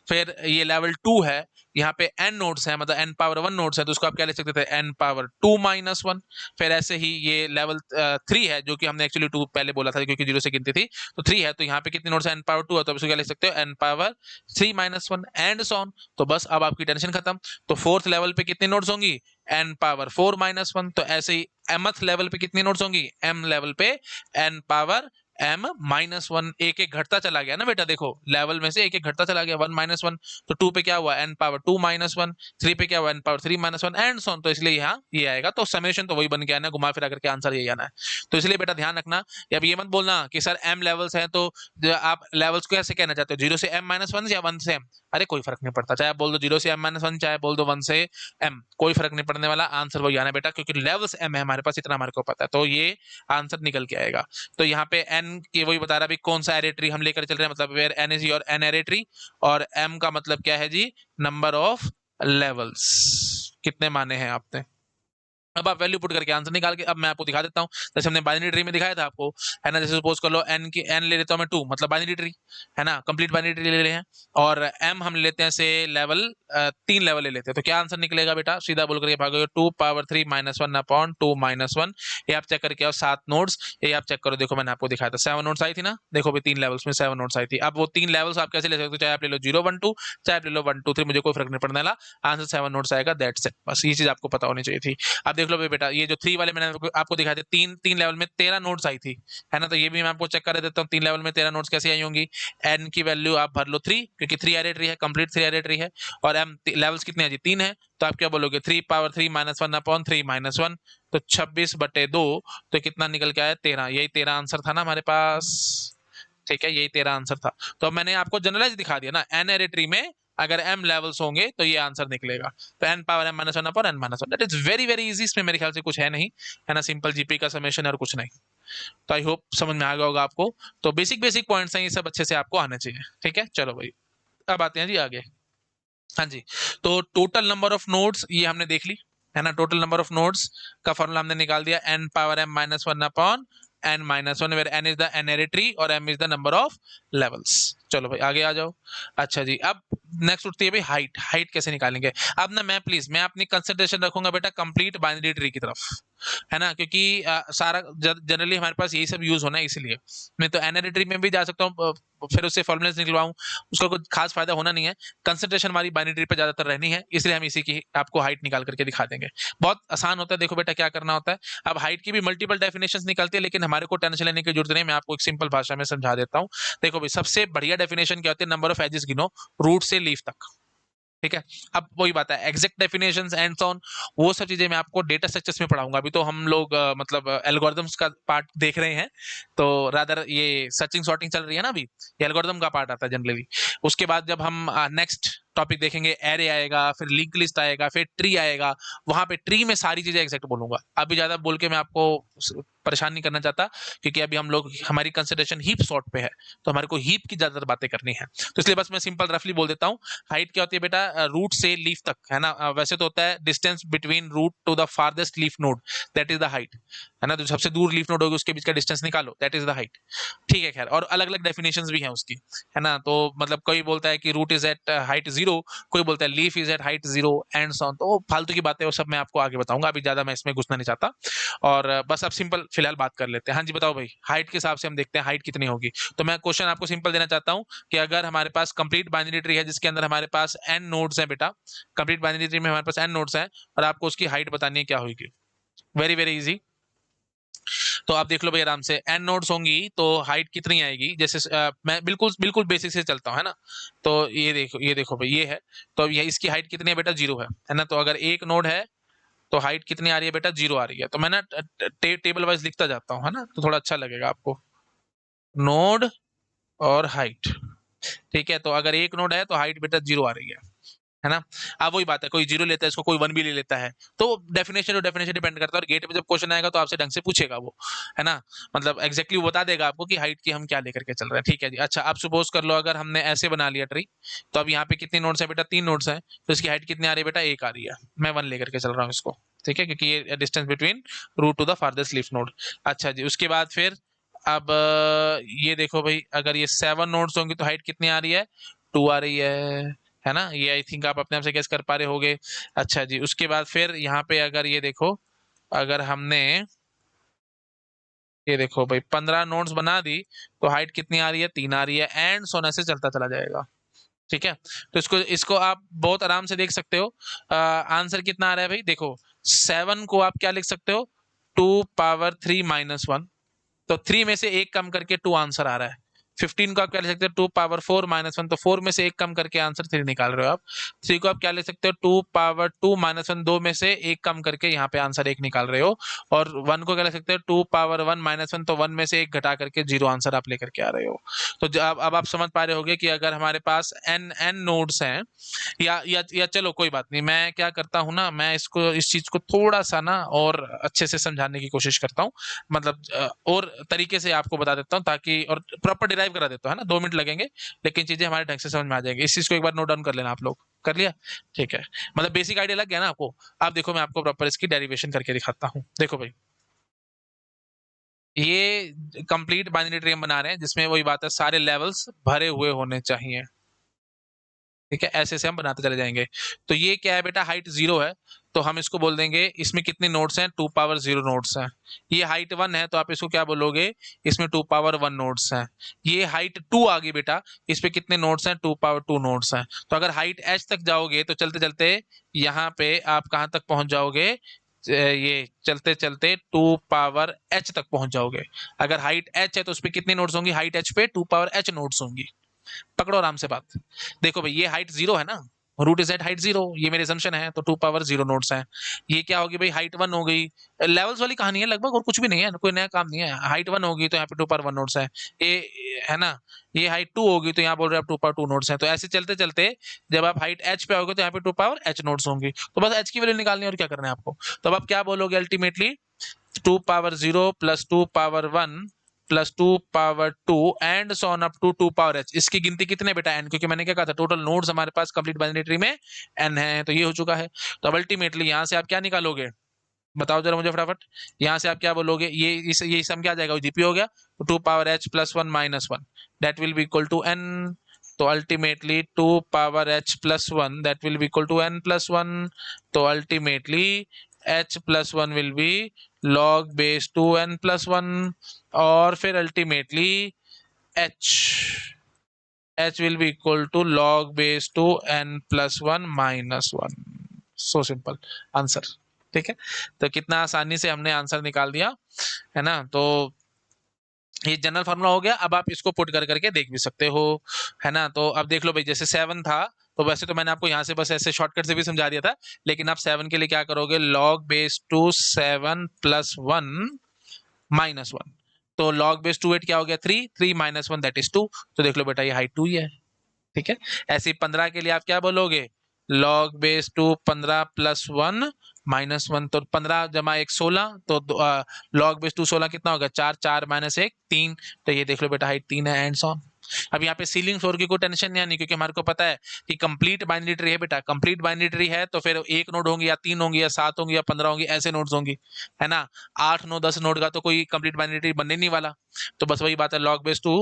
फिर ये लेवल 2 है, यहाँ पे n नोड्स है, मतलब n पावर 1 नोड्स है, तो उसको आप क्या लिख सकते थे, n पावर 2 माइनस 1। फिर ऐसे ही ये लेवल 3 है, जो कि हमने एक्चुअली 2 पहले बोला था क्योंकि 0 से गिनती थी, तो 3 है, तो यहाँ पे कितने नोड्स है, n पावर 2 है, तो आप इसको क्या लिख सकते हो, n power 3 minus 1 and so on. तो बस अब आपकी टेंशन खत्म। तो फोर्थ लेवल पे कितने नोड्स होंगी, n पावर 4 माइनस 1। तो ऐसे ही mth लेवल पे कितनी नोड्स होंगी, m लेवल पे n पावर m माइनस 1, एक एक घटता चला गया ना बेटा, देखो लेवल में से एक एक घटता चला गया, 1 माइनस 1, तो 2 पे क्या हुआ, n पावर 2 माइनस 1, 3 पे क्या हुआ, n power 3 minus 1 and so on. तो इसलिए यहाँ ये आएगा, तो समेशन तो वही बन के आना, घुमा फिरा करके आंसर यही आना है। तो इसलिए बेटा ध्यान रखना, अब ये मत बोलना कि सर m लेवल्स हैं, तो आप लेवल्स को कैसे कहना चाहते हो, 0 से m माइनस 1 या 1 से m, अरे कोई फर्क नहीं पड़ता, चाहे आप बोल दो 0 से m माइनस 1, चाहे बोल दो 1 से m, कोई फर्क नहीं पड़ने वाला, आंसर वही आना बेटा, क्योंकि लेवल्स m है हमारे पास, इतना हमारे को पता है, तो ये आंसर निकल के आएगा। तो यहाँ पे n की वही बता रहा भी कौन सा एरे ट्री हम लेकर चल रहे हैं, मतलब where n is your n ary tree, और m का मतलब क्या है जी, नंबर ऑफ लेवल्स, कितने माने हैं आपने। अब आप वैल्यू पुट करके आंसर निकाल के, अब मैं आपको दिखा देता हूँ, जैसे हमने बाइनरी ट्री में दिखाया था आपको, है ना, जैसे सपोज कर लो n की n ले लेता हूँ मैं 2, मतलब बाइनरी ट्री, है ना, कंप्लीट बाइनरी ट्री ले रहे हैं, और m हम लेते हैं से लेवल 3 लेवल ले लेते हैं, तो क्या आंसर निकलेगा बेटा, सीधा बोल करके भागोगे, 2 पावर 3 माइनस 1 अपॉन 2 माइनस 1, ये आप चेक करके आओ, 7 नोट्स, ये आप चेक करो, देखो मैंने आपको दिखाया था 7 नोट्स आई थी ना, देखो भी 3 लेवल्स में 7 नोट्स आई थी। अब वो 3 लेवल्स आप कैसे ले सकते हो, चाहे आप ले लो 0 1 2, चाहे आप ले लो 1 2 3, मुझे कोई फर्क नहीं पड़ने वाला, आंसर 7 नोट्स आएगा, दैट्स इट, बस ये चीज आपको पता होनी चाहिए थी। अब देख लो बेटा, ये जो 3 वाले मैंने आपको दिखाए थे, तीन लेवल में 13 नोट्स आई थी, है ना, तो ये भी मैं आपको चेक कर देता हूँ, 3 लेवल में 13 नोट्स कैसे आई होंगी, n की वैल्यू आप भर लो 3, क्योंकि 3 एरे ट्री है, कंप्लीट 3 एरे ट्री है, और m लेवल्स कितने हैं जी, 3 है, तो आप क्या बोलोगे, 3 पावर 3 माइनस 1 अपॉन 3 माइनस 1, तो 26/2, तो कितना निकल के आया, 13, यही 13 आंसर था ना हमारे पास, ठीक है, यही 13 आंसर था। तो अब मैंने आपको जनरलाइज दिखा दिया ना, n एरे ट्री में अगर m लेवल्स होंगे तो ये आंसर निकलेगा, तो n power m minus 1 upon n minus 1, that is very very easy, इसमें मेरे ख्याल से कुछ है नहीं, है ना, सिंपल जीपी का समेशन और कुछ नहीं। तो आई होप समझ में आ गया होगा आपको, तो बेसिक बेसिक पॉइंट्स हैं, ये सब अच्छे से आपको आने चाहिए, ठीक है, चलो भाई अब आते हैं जी आगे। हाँ जी, तो टोटल नंबर ऑफ नोड्स ये हमने देख ली, है ना, टोटल नंबर ऑफ नोड्स का फॉर्मूला हमने निकाल दिया, n power m minus 1 upon n minus 1, where n is the n ary tree और m is the number of levels. चलो भाई आगे आ जाओ। अच्छा जी, अब नेक्स्ट उठती है भाई हाइट, हाइट कैसे निकालेंगे। अब ना मैं प्लीज मैं अपनी कंसंट्रेशन रखूंगा बेटा कंप्लीट बाइनरी ट्री की तरफ, है ना, क्योंकि सारा जनरली हमारे पास यही सब यूज होना है, इसलिए मैं तो एन ट्री में भी जा सकता हूँ, फिर उससे फॉर्मुलेस निकलवाऊं, उसका कोई खास फायदा होना नहीं है, कंसंट्रेशन हमारी बाइनरी ट्री पे ज्यादातर रहनी है, इसलिए हम इसी की आपको हाइट निकाल करके दिखा देंगे। बहुत आसान होता है, देखो बेटा क्या करना होता है। अब हाइट की भी मल्टीपल डेफिनेशंस निकलती है, लेकिन हमारे को टेंशन लेने की जरूरत नहीं, मैं आपको एक सिंपल भाषा में समझा देता हूँ। देखो भाई, सबसे बढ़िया डेफिनेशन क्या होती है, नंबर ऑफ एजेस गिनो रूट से लीफ तक, ठीक है। अब वही बात है, exact definitions and so on, वो सब चीजें मैं आपको डेटा स्ट्रक्चर्स में पढ़ाऊंगा, अभी तो हम लोग मतलब एल्गोरिथम्स का पार्ट देख रहे हैं, तो रादर ये सर्चिंग सॉर्टिंग चल रही है ना अभी, ये एल्गोरिथम का पार्ट आता है जनरली। उसके बाद जब हम नेक्स्ट टॉपिक देखेंगे, एरे आएगा, फिर लिंक लिस्ट आएगा, फिर ट्री आएगा, वहां पे ट्री में सारी चीजें एग्जैक्ट बोलूंगा, अभी ज्यादा बोल के मैं आपको परेशान नहीं करना चाहता, क्योंकि अभी हम लोग हमारी कंसिडरेशन हीप सॉर्ट पे है, तो हमारे को हीप की ज्यादातर बातें करनी है, तो इसलिए बस मैं सिंपल रफली बोल देता हूँ। हाइट क्या होती है बेटा, रूट से लीफ तक, है ना, वैसे तो होता है distance between root to the farthest leaf node, that is the height, है ना, तो सबसे दूर लीफ नोड होगी उसके बीच का डिस्टेंस निकालो, दैट इज द हाइट, ठीक है। खैर, और अलग अलग डेफिनेशंस भी हैं उसकी, है ना, तो मतलब कोई बोलता है कि रूट इज एट हाइट 0, कोई बोलता है leaf is at height 0 and so on, तो फालतू की बातें वो सब मैं आपको आगे बताऊंगा, अभी ज्यादा मैं इसमें घुसना नहीं चाहता, और बस अब सिंपल फिलहाल बात कर लेते हैं। हाँ जी बताओ भाई, हाइट के हिसाब से हम देखते हैं हाइट कितनी होगी। तो मैं क्वेश्चन आपको सिंपल देना चाहता हूँ कि अगर हमारे पास कंप्लीट बाइनरी ट्री है जिसके अंदर हमारे पास n नोड्स हैं बेटा, कंप्लीट बाइनरी ट्री में हमारे पास n नोड्स हैं, और आपको उसकी हाइट बतानी है क्या होगी, वेरी वेरी इजी। तो आप देख लो भाई आराम से, n नोड्स होंगी तो हाइट कितनी आएगी, जैसे मैं बिल्कुल बिल्कुल बेसिक से चलता हूँ, है ना। तो ये देखो भाई ये है, तो अब ये इसकी हाइट कितनी है बेटा, 0 है ना। तो अगर एक नोड है तो हाइट कितनी आ रही है बेटा, 0 आ रही है। तो मैं ना टेबल वाइज लिखता जाता हूँ, है ना, तो थोड़ा अच्छा लगेगा आपको। नोड और हाइट, ठीक है। तो अगर एक नोड है तो हाइट बेटा 0 आ रही है ना। अब वही बात है, कोई 0 लेता है इसको, कोई 1 भी ले लेता है, तो डेफिनेशन टू डेफिनेशन डिपेंड करता है। और गेट पे जब क्वेश्चन आएगा तो आपसे ढंग से पूछेगा वो, है ना। मतलब एग्जैक्टली वो बता देगा आपको कि हाइट की हम क्या लेकर के चल रहे हैं, ठीक है जी। अच्छा, अब सपोज कर लो अगर हमने ऐसे बना लिया ट्री, तो अब यहाँ पे कितनी नोड्स है बेटा, 3 नोड्स है, तो इसकी हाइट कितनी आ रही है बेटा, 1 आ रही है। मैं 1 लेकर के चल रहा हूँ इसको, ठीक है, क्योंकि ये distance between root to the farthest leaf node. अच्छा जी, उसके बाद फिर अब ये देखो भाई, अगर ये 7 नोड्स होंगे तो हाइट कितनी आ रही है, 2 आ रही है ना। ये आई थिंक आप अपने आप से गेस कर पा रहे होगे। अच्छा जी, उसके बाद फिर यहाँ पे अगर ये देखो, अगर हमने ये देखो भाई 15 नोड्स बना दी तो हाइट कितनी आ रही है, 3 आ रही है, एंड सोने से चलता चला जाएगा, ठीक है। तो इसको इसको आप बहुत आराम से देख सकते हो। आंसर कितना आ रहा है भाई, देखो 7 को आप क्या लिख सकते हो, 2 पावर 3 - 1, तो 3 में से एक कम करके 2 आंसर आ रहा है। 15 को आप क्या लिख सकते हो, 2 पावर 4 - 1, तो 4 में से एक कम करके आंसर 3 निकाल रहे हो आप। 3 को आप क्या लिख सकते हो, 2 पावर 2 - 1, 2 में से एक कम करके यहाँ पे आंसर 1 निकाल रहे हो। और 1 को क्या लिख सकते हो, 2 पावर 1 - 1, तो 1 में से एक घटा करके 0 आंसर आप लेकर के आ रहे हो। तो अब आप समझ पा रहे होगे कि अगर हमारे पास n नोड्स हैं, या चलो कोई बात नहीं, मैं क्या करता हूँ ना, मैं इसको इस चीज को थोड़ा सा ना और अच्छे से समझाने की कोशिश करता हूँ। मतलब और तरीके से आपको बता देता हूँ, ताकि और प्रॉपर डिराइव करा देता हूँ, है ना। 2 मिनट लगेंगे लेकिन चीजें हमारे ढंग से समझ में आ जाएंगी। इस चीज को एक बार नोट डाउन कर लेना आप लोग, कर लिया, ठीक है। मतलब बेसिक आइडिया लग गया ना आपको। अब देखो मैं आपको प्रॉपर इसकी डेरिवेशन करके दिखाता हूँ। देखो भाई, ये कंप्लीट बाइनरी ट्री हम बना रहे हैं, जिसमें वही बात है, सारे लेवल्स भरे हुए होने चाहिए, ठीक है। ऐसे से हम बनाते चले जाएंगे। तो ये क्या है बेटा, हाइट 0 है, तो हम इसको बोल देंगे, इसमें कितने नोड्स हैं, 2 पावर 0 नोड्स हैं। ये हाइट 1 है, तो आप इसको क्या बोलोगे, इसमें 2 पावर 1 नोड्स हैं। ये हाइट 2 आ गई बेटा, इस पे कितने नोड्स हैं, 2 पावर 2 नोड्स हैं। तो अगर हाइट h तक जाओगे तो चलते चलते यहाँ पे आप कहाँ तक पहुंच जाओगे, ये चलते चलते 2 पावर h तक पहुंच जाओगे। अगर हाइट h है तो उस पे कितने नोड्स होंगी, हाइट h पे 2 पावर h नोड्स होंगी। पकड़ो आराम से बात। देखो भाई, ये हाइट 0 है ना, रूट इज एट हाइट 0, ये मेरे असम्पशन है, तो 2 पावर 0 नोड्स हैं। ये क्या होगी भाई, हाइट 1 हो गई। लेवल्स वाली कहानी है लगभग, और कुछ भी नहीं है, कोई नया काम नहीं है। हाइट 1 होगी तो यहाँ पे 2 पावर 1 नोड्स है, ये है ना। ये हाइट 2 होगी तो यहाँ बोल रहे हैं आप 2 पावर 2 नोड्स हैं। तो ऐसे चलते चलते जब आप हाइट h पे आओगे तो यहाँ पे 2 पावर h नोड्स होंगी। तो बस h की वैल्यू निकालनी है, और क्या करना है आपको। तो अब आप क्या बोलोगे ultimately, 2 power 0 plus 2 power 1 plus 2 power 2 and so on up to 2 power h। इसकी गिनती कितने बेटा, n, क्योंकि मैंने क्या कहा था, टोटल नोड्स हमारे पास कंप्लीट बाइनरी ट्री में n है, तो ये हो चुका है। तो अब अल्टीमेटली यहाँ से आप क्या निकालोगे, बताओ जरा मुझे फटाफट। यहाँ से आप क्या बोलोगे, ये सम क्या आ जाएगा, जीपी हो गया, तो 2 power h + 1 - 1, that will be equal to n। तो ultimately 2 power h + 1 that will be equal to n + 1। तो ultimately h + 1 will be log base 2 n + 1। और फिर अल्टीमेटली h h will be equal to log base 2 n + 1 - 1। So simple answer, ठीक है। तो कितना आसानी से हमने आंसर निकाल दिया, है ना। तो ये जनरल फार्मूला हो गया। अब आप इसको पुट कर करके देख भी सकते हो, है ना। तो अब देख लो भाई, जैसे 7 था, तो वैसे तो मैंने आपको यहाँ से बस ऐसे शॉर्टकट से भी समझा दिया था, लेकिन आप 7 के लिए क्या करोगे, log base 2 7 + 1 - 1। तो log base 2 8 क्या हो गया, 3 3 - 1 दैट इज 2। तो देख लो बेटा ये हाइट 2 ही है, ठीक है। ऐसे ही 15 के लिए आप क्या बोलोगे, log base 2 15 + 1 - 1। तो 15 + 1 16, तो log base 2 16 कितना होगा, 4 4 - 1 3। तो ये देख लो बेटा हाइट 3 है, एंड सो ऑन। अब यहाँ पे सीलिंग फ्लोर की कोई टेंशन नहीं आनी, क्योंकि हमारे को पता है कि कंप्लीट बाइनरी ट्री है बेटा। कंप्लीट बाइनरी ट्री है तो फिर एक नोड होंगी, या 3 होंगी, या 7 होंगी, या 15 होंगी, ऐसे नोड्स होंगी, है ना। 8 9 10 नोड का तो कोई कंप्लीट बाइनरी ट्री बनने नहीं वाला। तो बस वही बात है, log base 2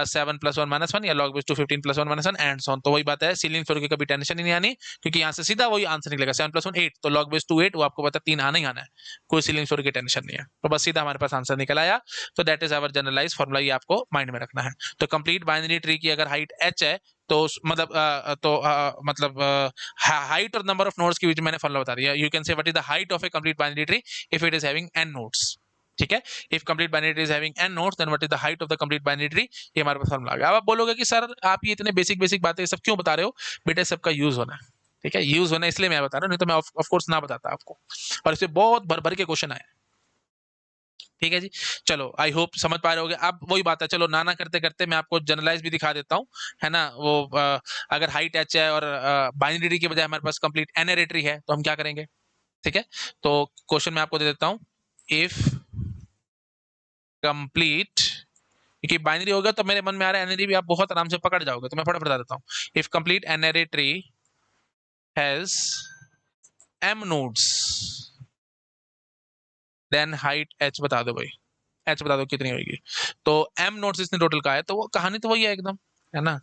7 + 1 - 1, या log base 2 15 + 1 - 1 and so on. तो वही बात है, सीलिंग फ्लोर की कभी टेंशन ही नहीं आनी, क्योंकि यहाँ से सीधा वही आंसर निकलेगा, 7 + 1 8, तो log base 2 8, वो आपको पता है 3 आना ही आना है, कोई सीलिंग फ्लोर की टेंशन नहीं है। तो बस सीधा हमारे पास आंसर निकल आया। तो that is our generalize formula, ये आपको माइंड में रखना है। तो कंप्लीट बाइनरी ट्री की अगर हाइट h है, तो मतलब हाइट और नंबर ऑफ नोड्स के बीच में मैंने फॉर्मूला बता दिया। You can say what is the height of a complete binary tree if it is having n nodes. ठीक है, if complete binary tree is having n nodes then what is the height of the complete binary tree, ये हमारे पास formula आ गया। अब आप बोलोगे कि sir आप ये इतने बेसिक बेसिक बातें सब क्यों बता रहे हो? बेटा सबका यूज होना है, ठीक है, यूज होना इसलिए मैं बता रहा हूँ, नहीं तो मैं ऑफ कोर्स ना बताता आपको, और इससे बहुत भर भर के क्वेश्चन आए। ठीक है जी, चलो आई होप समझ पा रहे होगे। अब वही बात है, चलो नाना करते करते मैं आपको जनरलाइज भी दिखा देता हूँ, है ना। वो अगर हाइट एच है और बाइनरी के बजाय हमारे पास कंप्लीट एनरेटरी है तो हम क्या करेंगे? ठीक है, तो क्वेश्चन मैं आपको दे देता हूँ, इफ कंप्लीट, क्योंकि बाइनरी हो गया तो मेरे मन में आ रहा है एनरी भी आप बहुत आराम से पकड़ जाओगे, तो मैं फटाफट बता देता हूँ। If complete n ary tree has m nodes then height h बता दो भाई, h बता दो कितनी होगी। तो m नोड्स इसने टोटल का है, तो वो कहानी तो वही है एकदम, है ना।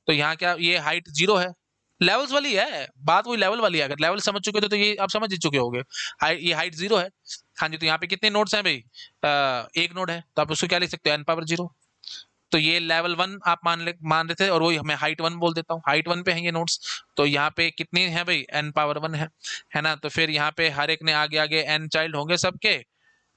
तो यहाँ क्या, ये हाइट 0 है, लेवल्स वाली है बात, वही लेवल वाली है। अगर लेवल समझ चुके थे तो ये आप समझ ही चुके होगे। ये हाइट 0 है। हाँ जी, तो यहाँ पे कितने नोड्स हैं भाई? एक नोड है, तो आप उसको क्या लिख सकते हो? n⁻0। तो ये लेवल 1 आप मान रहे थे, और वही मैं हाइट 1 बोल देता हूँ, हाइट 1 पे हैं ये नोड्स। तो यहाँ पे कितनी है भाई? n⁻1 है ना। तो फिर यहाँ पे हर एक ने आगे आगे n चाइल्ड होंगे सबके,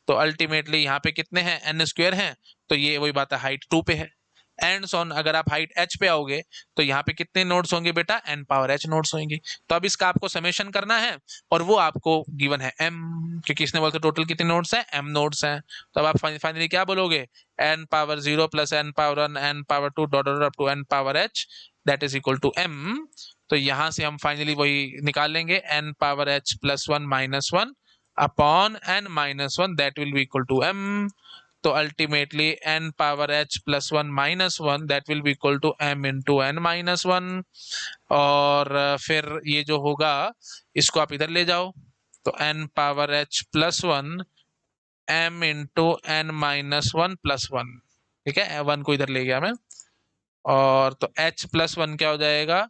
तो अल्टीमेटली यहाँ पे कितने हैं? n² हैं। तो ये वही बात है, हाइट 2 पे है। एंड सॉन अगर आप हाइट h पे आओगे तो यहाँ पे कितने नोड्स होंगे बेटा? n⁻h नोड्स होंगे। तो अब इसका आपको समेशन करना है, और वो आपको गिवन है m, क्योंकि इसने बोलते टोटल कितने नोड्स हैं? m नोड्स हैं। तो अब आप फाइनली क्या बोलोगे? n⁻0 plus n⁻1 n⁻2 dot dot up to n⁻h that is equal to m। तो यहाँ से हम फाइनली वही निकाल लेंगे, n⁻h plus 1 minus 1 upon n-1 that will be equal to m। तो ultimately n⁻h plus 1 minus 1 that will be equal to m into n-1। और फिर ये जो होगा इसको आप इधर ले जाओ, तो n⁻h plus 1 m into n-1 plus 1, ठीक है, 1 को इधर ले गया मैं। और तो h प्लस 1 क्या हो जाएगा?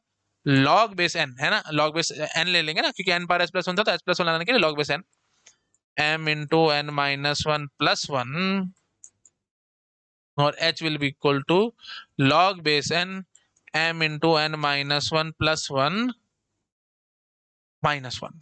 लॉग बेस n, है ना, लॉग बेस n ले लेंगे ना, क्योंकि n⁻h प्लस 1 था, तो h प्लस 1 लाने के लिए log base n, m into n-1 plus 1, और h will be equal to log base n m into n-1 plus 1 minus 1।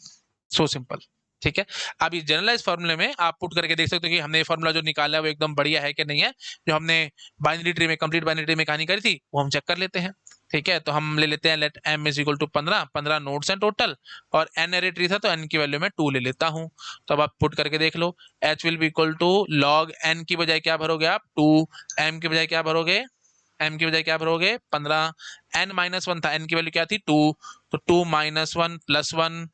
So simple. ठीक है, अब इस जनरलाइज फॉर्मूले में आप पुट करके देख सकते हो कि हमने ये फॉर्मूला जो निकाला है वो एकदम बढ़िया है कि नहीं है। जो हमने बाइनरी ट्री में, कंप्लीट बाइनरी ट्री में कहानी करी थी, वो हम चेक कर लेते हैं। ठीक है, तो हम ले लेते हैं, let m is equal to 15 nodes हैं टोटल, और n एरे ट्री था तो n की वैल्यू में 2 ले लेता हूं। तो अब आप पुट करके देख लो, h will be equal to log n की बजाय क्या भरोगे आप? 2, m की बजाय क्या भरोगे? m की बजाय क्या भरोगे? 15, n-1 था, n की वैल्यू क्या थी? 2, तो 2 माइनस 1 प्लस 1,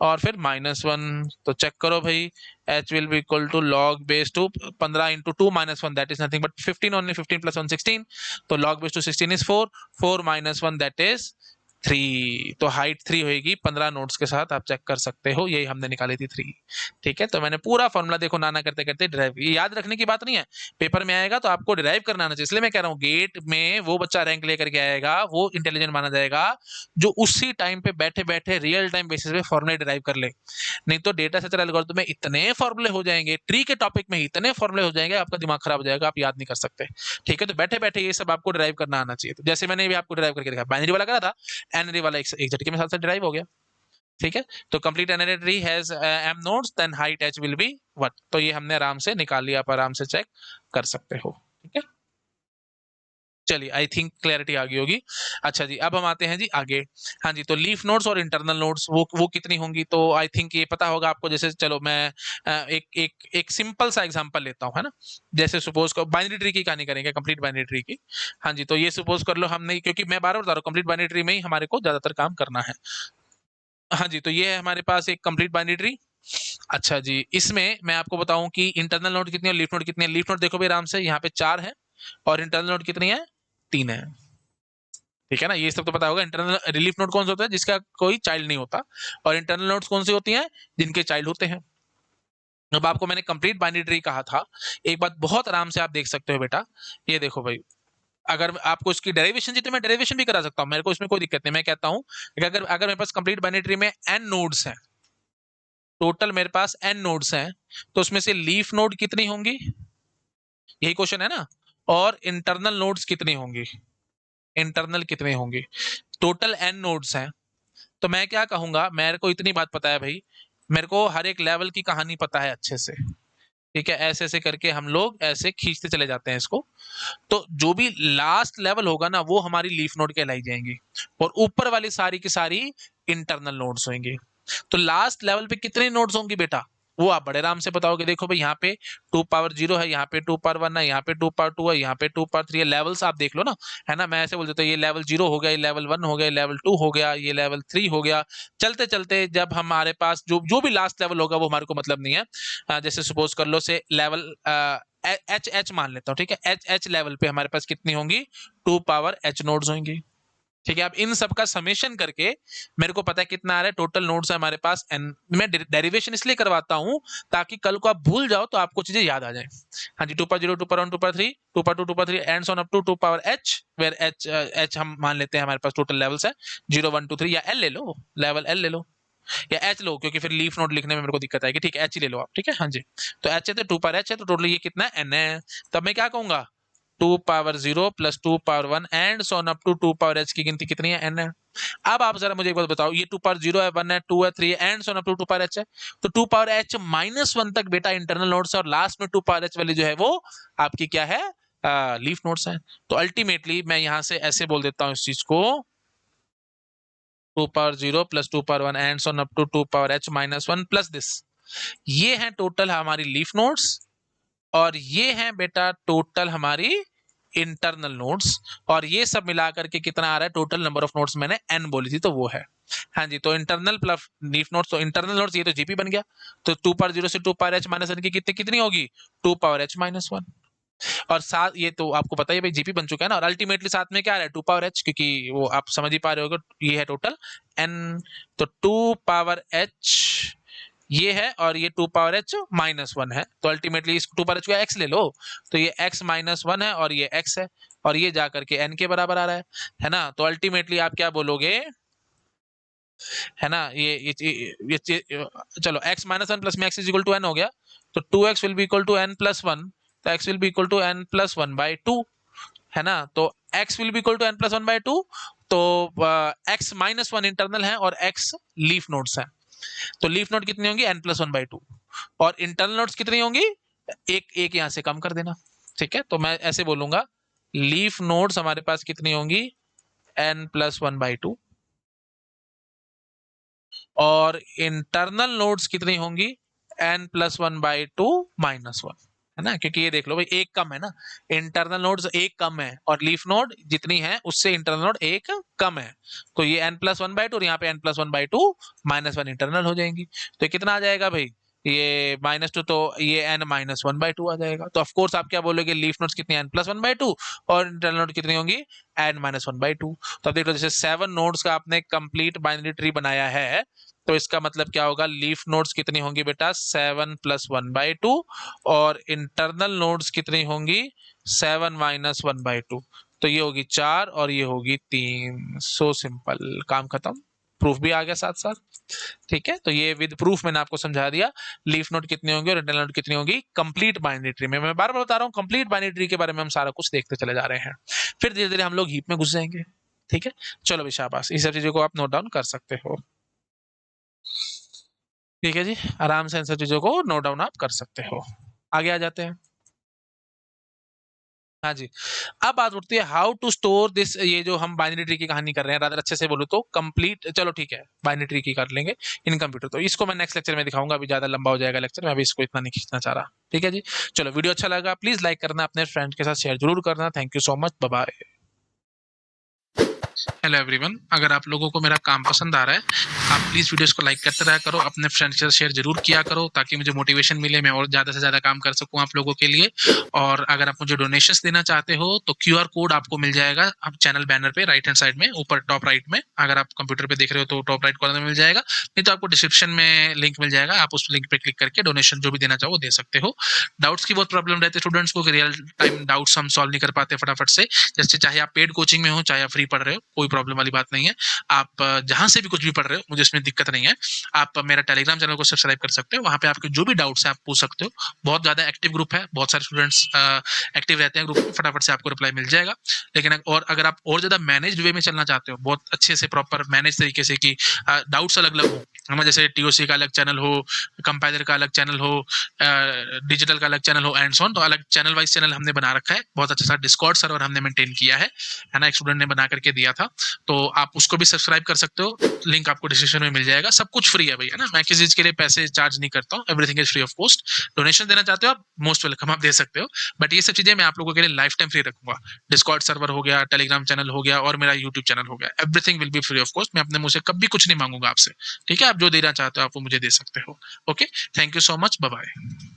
और फिर -1। तो चेक करो भाई, h will be equal to log base two 15 into 2 minus 1 that is nothing but 15 only, 15 plus 1 16। तो log base two 16 is 4, 4 minus 1 that is 3। तो हाइट 3 होगी 15 नोट्स के साथ, आप चेक कर सकते हो, यही हमने निकाली थी 3। ठीक है, तो मैंने पूरा फॉर्मूला देखो नाना करते करते डिराइव, ये याद रखने की बात नहीं है, पेपर में आएगा तो आपको डिराइव करना आना चाहिए। इसलिए मैं कह रहा हूँ गेट में वो बच्चा रैंक लेकर के आएगा, वो इंटेलिजेंट माना जाएगा जो उसी टाइम पे बैठे बैठे रियल टाइम बेसिस पे फॉर्मूले डिराइव कर ले। नहीं तो डेटा स्ट्रक्चर एल्गोरिथम में इतने फॉर्मूले हो जाएंगे, ट्री के टॉपिक में इतने फॉर्मूले हो जाएंगे, आपका दिमाग खराब हो जाएगा, आप याद नहीं कर सकते। ठीक है, तो बैठे बैठे ये सब आपको डिराइव करना आना चाहिए। तो जैसे मैंने भी आपको डिराइव करके दिखाया, बाइनरी वाला करा था, एनरी वाला एक झटके में साथ साथ डिराइव हो गया। ठीक है, तो complete n ary tree has m nodes then height h will be what. तो ये हमने आराम से निकाल लिया, आप आराम से चेक कर सकते हो। ठीक है, चलिए आई थिंक क्लैरिटी आ गई होगी। अच्छा जी, अब हम आते हैं जी आगे। हाँ जी, तो लीफ नोड्स और इंटरनल नोड्स वो कितनी होंगी? तो आई थिंक ये पता होगा आपको। जैसे चलो मैं एक एक एक सिंपल सा एग्जांपल लेता हूँ, है ना। जैसे सपोज को बाइनरी ट्री की कहानी करेंगे, कंप्लीट बाइनरी ट्री की। हाँ जी, तो ये सपोज कर लो हमने, क्योंकि मैं बार बार बता रहा हूँ कंप्लीट बाइनरी ट्री में ही हमारे को ज्यादातर काम करना है। हाँ जी, तो ये है हमारे पास एक कंप्लीट बाइनरी ट्री। अच्छा जी, इसमें मैं आपको बताऊं कि इंटरनल नोड कितनी है और लीफ नोड कितनी है। लीफ नोड देखो भाई आराम से, यहाँ पे 4 है, और इंटरनल नोड कितनी है? 3 है। ठीक है ना, ये सब तो पता होगा। इंटरनल रिलीफ नोड कौन सा होता है? जिसका कोई चाइल्ड नहीं होता। और इंटरनल नोड्स कौन सी होती हैं? जिनके चाइल्ड होते हैं। अब आपको मैंने कंप्लीट बाइनरी ट्री कहा था, एक बात बहुत आराम से आप देख सकते हो बेटा, ये देखो भाई, अगर आपको इसकी डेरिवेशन चाहिए तो मैं डेरिवेशन भी करा सकता हूं, मेरे को इसमें कोई दिक्कत नहीं। मैं कहता हूं कि अगर अगर मेरे पास कंप्लीट बाइनरी ट्री में n नोड्स हैं, टोटल मेरे पास n नोड्स हैं, तो उसमें से लीफ नोड कितनी होंगी? यही क्वेश्चन है ना। और इंटरनल नोड्स कितनी होंगी? इंटरनल कितने होंगी? टोटल n नोड्स हैं, तो मैं क्या कहूंगा, मेरे को इतनी बात पता है भाई, मेरे को हर एक लेवल की कहानी पता है अच्छे से। ठीक है, ऐसे ऐसे करके हम लोग ऐसे खींचते चले जाते हैं इसको। तो जो भी लास्ट लेवल होगा ना वो हमारी लीफ नोड कहलाई जाएंगी, और ऊपर वाली सारी की सारी इंटरनल नोड्स होंगी। तो लास्ट लेवल पे कितने नोड्स होंगी बेटा, वो आप बड़े आराम से बताओगे। देखो भाई, यहाँ पे 2 पावर 0 है, यहाँ पे 2 पावर 1 है, यहाँ पे 2 पावर 2 है, यहाँ पे 2 पावर 3 है। लेवल्स आप देख लो ना, है ना। मैं ऐसे बोल देता हूँ, ये लेवल 0 हो गया, ये लेवल 1 हो गया, ये लेवल 2 हो गया, ये लेवल 3 हो गया। चलते चलते जब हमारे पास जो जो भी लास्ट लेवल होगा वो हमारे को मतलब नहीं है। जैसे सपोज कर लो से लेवल एच एच मान लेता हूँ, ठीक है। एच एच लेवल पे हमारे पास कितनी होंगी, 2 पावर एच नोड्स होंगी। ठीक है, अब इन सब का समेशन करके मेरे को पता है कितना आ रहा है, टोटल नोड्स है हमारे पास एन। मैं डेरिवेशन इसलिए करवाता हूँ ताकि कल को आप भूल जाओ तो आपको चीजें याद आ जाए। हाँ जी, 2 power 0, 2 power 1, 2 power 3, 2 power 2, 2 power 3 and on up to 2 power h, where h h हम मान लेते हैं हमारे पास टोटल लेवल्स है 0 1 2 3, या एल ले लो, लेवल एल ले लो, या एच लो, क्योंकि फिर लीफ नोड लिखने में मेरे को दिक्कत आएगी। ठीक है, एच ही ले लो आप। ठीक है, हाँ जी। तो एच है तो 2 पावर एच है, तो टोटल ये कितना है, एन है। तब मैं क्या कहूंगा, 2 power 0 plus 2 power 1 and so on up to 2 power h की गिनती कितनी है, एन है। अब आप जरा मुझे एक बात बताओ, ये 2 पावर 0 है, 1 है, 2 है, 3 है and so on up to 2 power h है। तो 2 पावर एच माइनस 1 तक बेटा इंटरनल नोड्स है, और लास्ट में 2 पावर एच वाली जो है वो आपकी क्या है, लीफ नोड्स है। तो अल्टीमेटली मैं यहां से ऐसे बोल देता हूं इस चीज को, 2 power 0 plus 2 power 1 and so on up to 2 power h minus 1 plus this. ये है टोटल हमारी लीफ नोड्स, और ये है बेटा टोटल हमारी इंटरनल नोड्स। और ये सब मिला करके कितना आ रहा है, टोटल नंबर ऑफ नोड्स मैंने n बोली थी तो वो है। हाँ जी, तो इंटरनल प्लस लीफ नोड्स, तो इंटरनल नोड्स ये तो जीपी बन गया। तो 2 पावर 0 से 2 पावर एच माइनस वन की कितनी कितनी होगी, 2 पावर एच माइनस 1। और साथ ये तो आपको पता ही है भाई, जीपी बन चुका है ना। और अल्टीमेटली साथ में क्या आ रहा है, 2 पावर एच, क्योंकि वो आप समझ ही पा रहे होगे, ये है टोटल n। तो 2 पावर एच ये है, और ये 2 पावर एच माइनस 1 है। तो अल्टीमेटली इस 2 पावर एच का x ले लो, तो ये x माइनस 1 है और ये x है, और ये जा करके n के बराबर आ रहा है ना। तो अल्टीमेटली आप क्या बोलोगे, है ना, चलो x माइनस 1 प्लस में x is equal to n हो गया, तो 2x will be equal to n plus 1। तो x will be equal to n plus 1 by 2, है ना। तो x will be equal to n plus 1 by 2। तो x minus 1 internal है और x लीफ नोड्स है। तो लीफ नोड कितनी होंगी, n प्लस 1 बाई 2, और इंटरनल नोड्स कितनी होंगी, एक एक यहां से कम कर देना। ठीक है, तो मैं ऐसे बोलूंगा, लीफ नोड्स हमारे पास कितनी होंगी, n प्लस 1 बाई 2, और इंटरनल नोड्स कितनी होंगी, n प्लस 1 बाई 2 माइनस 1, है ना। क्योंकि ये देख लो भाई, एक कम है ना, इंटरनल नोड्स एक कम है, और लीफ नोड जितनी है उससे इंटरनल नोड एक कम है। तो ये n प्लस 1 बाई 2 और यहाँ पे n plus 1 by 2 minus 1 internal हो जाएंगी। तो कितना आ जाएगा भाई, ये -2, तो ये n माइनस 1 बाई 2 आ जाएगा। तो ऑफकोर्स आप क्या बोलोगे, लीफ नोड्स कितनी, n प्लस 1 बाई 2, और इंटरनल नोड कितनी होंगी, n माइनस 1 बाई 2। तो अब देख लो, जैसे 7 नोड्स का आपने कंप्लीट बाइनरी ट्री बनाया है, तो इसका मतलब क्या होगा, लीफ नोड्स कितनी होंगी बेटा, 7 प्लस 1 बाई 2, और इंटरनल नोड्स कितनी होंगी, 7 माइनस 1 बाई 2। तो ये होगी 4 और ये होगी 3। सो सिंपल, काम खत्म, प्रूफ भी आ गया साथ साथ। ठीक है, तो ये विद प्रूफ मैंने आपको समझा दिया, लीफ नोड कितनी होंगी और इंटरनल नोड कितनी होगी कंप्लीट बाइनरी ट्री में। मैं बार बार बता रहा हूँ, कंप्लीट बाइनरी ट्री के बारे में हम सारा कुछ देखते चले जा रहे हैं, फिर धीरे धीरे हम लोग हीप में घुस जाएंगे। ठीक है, चलो भी शाबाश, इस सब चीजों को आप नोट डाउन कर सकते हो। ठीक है जी, आराम से इन सब चीजों को नोट डाउन आप कर सकते हो। आगे आ जाते हैं। हाँ जी, अब बात उठती है हाउ टू स्टोर दिस। ये जो हम बाइनरी ट्री की कहानी कर रहे हैं, रादर अच्छे से बोलो तो कंप्लीट, चलो ठीक है, बाइनरी ट्री की कर लेंगे इन कंप्यूटर। तो इसको मैं नेक्स्ट लेक्चर में दिखाऊंगा, अभी ज्यादा लंबा हो जाएगा लेक्चर, मैं अभी इसको इतना नहीं खींचना चाह रहा। ठीक है जी, चलो, वीडियो अच्छा लगा प्लीज लाइक करना, अपने फ्रेंड्स के साथ शेयर जरूर करना। Thank you so much, bye bye. Hello everyone, अगर आप लोगों को मेरा काम पसंद आ रहा है, आप प्लीज़ वीडियोस को लाइक करते रहा करो, अपने फ्रेंड्स के साथ शेयर जरूर किया करो, ताकि मुझे मोटिवेशन मिले, मैं और ज़्यादा से ज़्यादा काम कर सकूं आप लोगों के लिए। और अगर आप मुझे डोनेशंस देना चाहते हो तो क्यूआर कोड आपको मिल जाएगा आप चैनल बैनर पे राइट हैंड साइड में ऊपर टॉप राइट में। अगर आप कंप्यूटर पे देख रहे हो तो टॉप राइट कॉर्नर में मिल जाएगा, नहीं तो आपको डिस्क्रिप्शन में लिंक मिल जाएगा, आप उस लिंक पे क्लिक करके डोनेशन जो भी देना चाहो वो दे सकते हो। डाउट्स की बहुत प्रॉब्लम रहती है स्टूडेंट्स को, रियल टाइम डाउट्स हम सॉल्व नहीं कर पाते फटाफट से, जैसे चाहे आप पेड कोचिंग में हो चाहे आप फ्री पढ़ रहे हो। कोई प्रॉब्लम वाली बात नहीं है। आप जहाँ से भी कुछ भी पढ़ रहे हो, मुझे इसमें दिक्कत नहीं है। आप मेरा टेलीग्राम चैनल को सब्सक्राइब कर सकते हो, वहाँ पे आपके जो भी डाउट्स हैं आप पूछ सकते हो। बहुत ज़्यादा एक्टिव ग्रुप है, बहुत सारे स्टूडेंट्स एक्टिव रहते हैं ग्रुप में, फटाफट से आपको रिप्लाई मिल जाएगा। लेकिन और अगर आप और ज़्यादा मैनेज्ड वे में चलना चाहते हो, बहुत अच्छे से प्रॉपर मैनेज तरीके से कि डाउट्स अलग अलग हो, है ना, जैसे टीओसी का अलग चैनल हो, कंपाइलर का अलग चैनल हो, डिजिटल का अलग चैनल हो एंड सो ऑन, तो अलग चैनल वाइज चैनल हमने बना रखा है। बहुत अच्छा सा डिस्कॉर्ड सर्वर हमने मेंटेन किया है ना, एक स्टूडेंट ने बना करके दिया था, तो आप उसको भी सब्सक्राइब कर सकते हो। लिंक आपको डिस्क्रिप्शन में मिल जाएगा। सब कुछ फ्री है भैया ना, मैं किसी चीज के लिए पैसे चार्ज नहीं करता हूँ, everything is free of cost. Donation देना चाहते हो आप, मोस्ट वेलकम, आप दे सकते हो। बट ये सब चीजें मैं आप लोगों के लिए लाइफ टाइम फ्री रखूंगा। डिस्कॉर्ड सर्वर हो गया, टेलीग्राम चैनल हो गया और मेरा यूट्यूब चैनल हो गया, everything will be free of cost. मैं अपने मुंह से कभी कुछ नहीं मांगूंगा आपसे। ठीक है, आप जो देना चाहते हो आप वो मुझे दे सकते हो। Okay, thank you so much, bye bye.